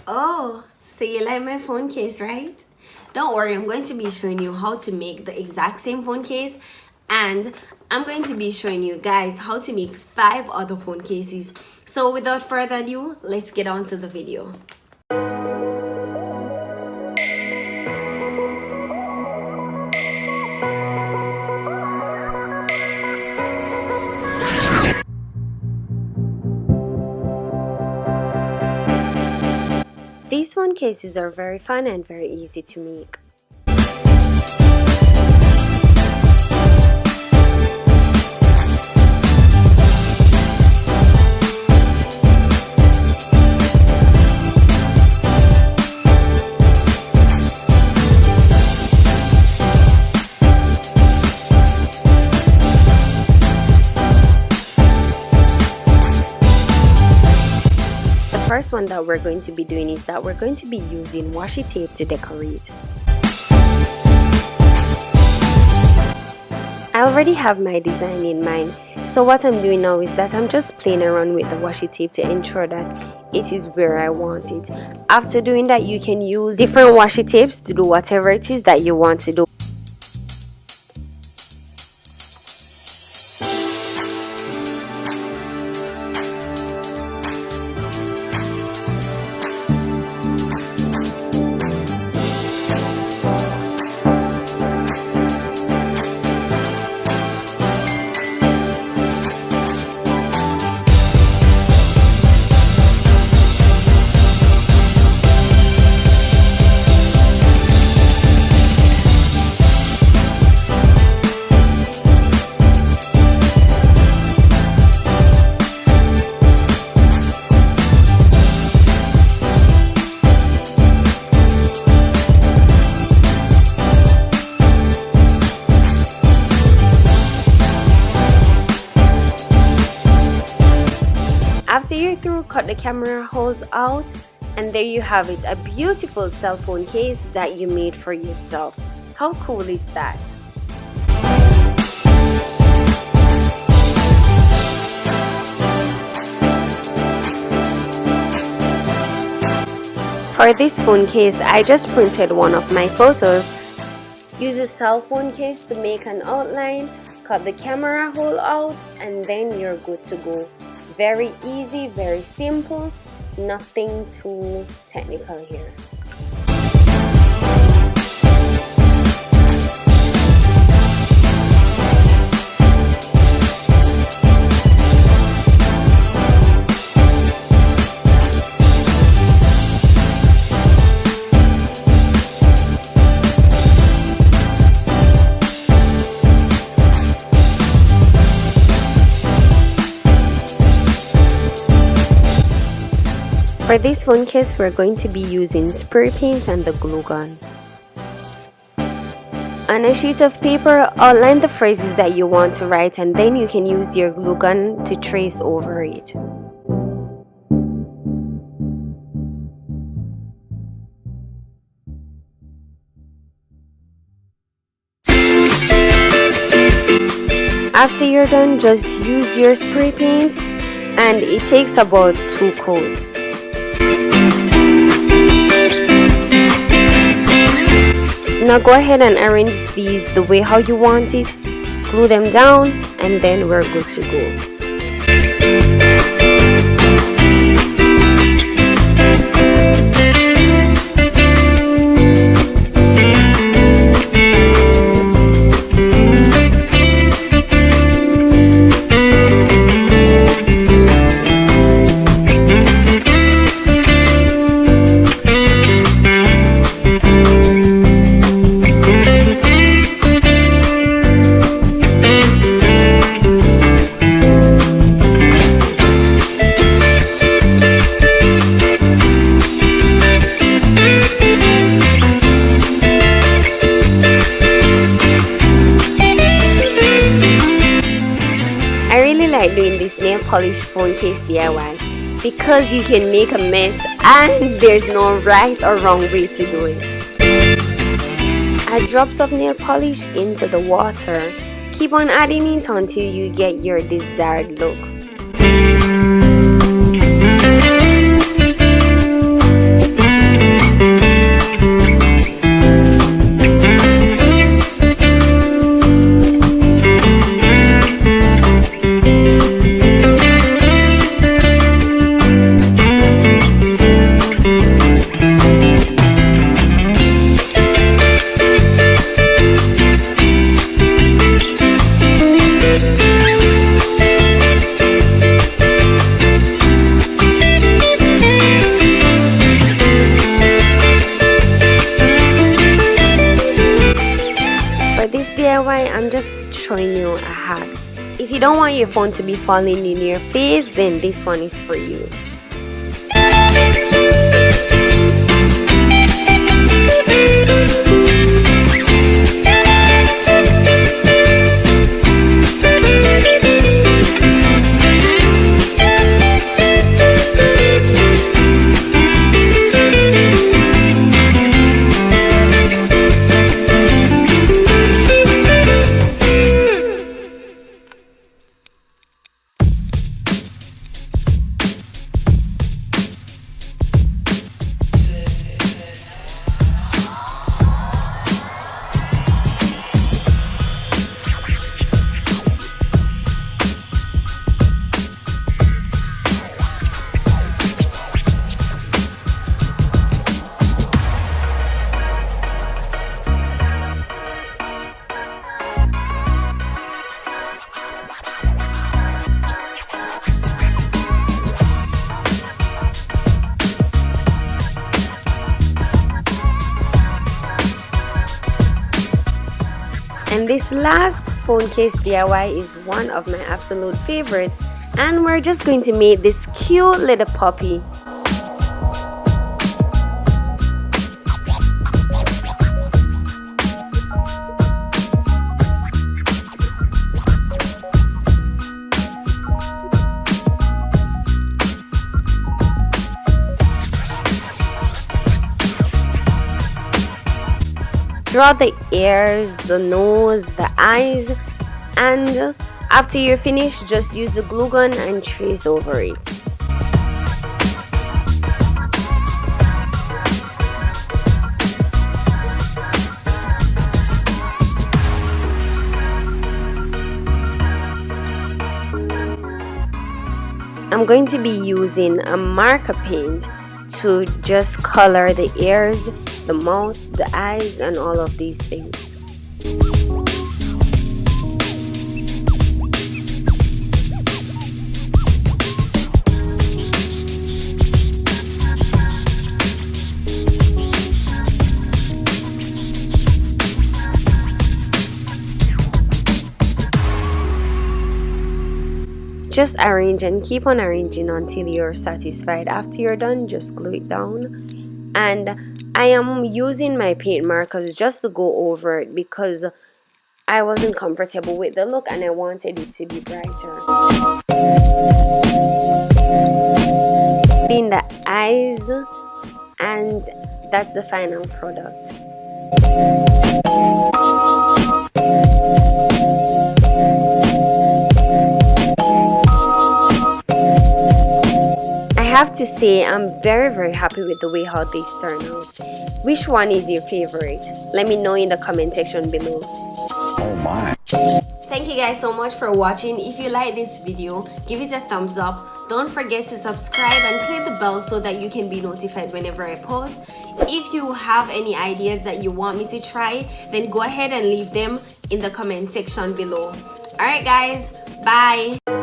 Oh, so you like my phone case, right? Don't worry, I'm going to be showing you how to make the exact same phone case, and I'm going to be showing you guys how to make 5 other phone cases. So without further ado, let's get on to the video. These phone cases are very fun and very easy to make. The first one that we're going to be doing is that we're going to be using washi tape to decorate. I already have my design in mind, so what I'm doing now is that I'm just playing around with the washi tape to ensure that it is where I want it. After doing that, you can use different washi tapes to do whatever it is that you want to do. After you're through, cut the camera holes out, and there you have it, a beautiful cell phone case that you made for yourself. How cool is that? For this phone case, I just printed one of my photos. Use a cell phone case to make an outline, cut the camera hole out, and then you're good to go. Very easy, very simple, nothing too technical here. For this phone case, we're going to be using spray paint and the glue gun. On a sheet of paper, outline the phrases that you want to write, and then you can use your glue gun to trace over it. After you're done, just use your spray paint, and it takes about 2 coats. Now go ahead and arrange these the way how you want it, glue them down, and then we're good to go. like doing this nail polish phone case DIY because you can make a mess and there's no right or wrong way to do it. Add drops of nail polish into the water. Keep on adding it until you get your desired look. hack. If you don't want your phone to be falling in your face, then this one is for you. And this last phone case DIY is one of my absolute favorites, and we're just going to make this cute little puppy. Draw the ears, the nose, the eyes, and after you're finished, just use the glue gun and trace over it. I'm going to be using a marker paint to just color the ears, the mouth, the eyes, and all of these things. Just arrange and keep on arranging until you're satisfied. After you're done, just glue it down. And I am using my paint markers just to go over it because I wasn't comfortable with the look and I wanted it to be brighter. In the eyes, and that's the final product. I have to say I'm very happy with the way how this turned out. Which one is your favorite? Let me know in the comment section below. Oh my. Thank you guys so much for watching. If you like this video, give it a thumbs up. Don't forget to subscribe and click the bell so that you can be notified whenever I post. If you have any ideas that you want me to try, then go ahead and leave them in the comment section below. Alright guys, bye.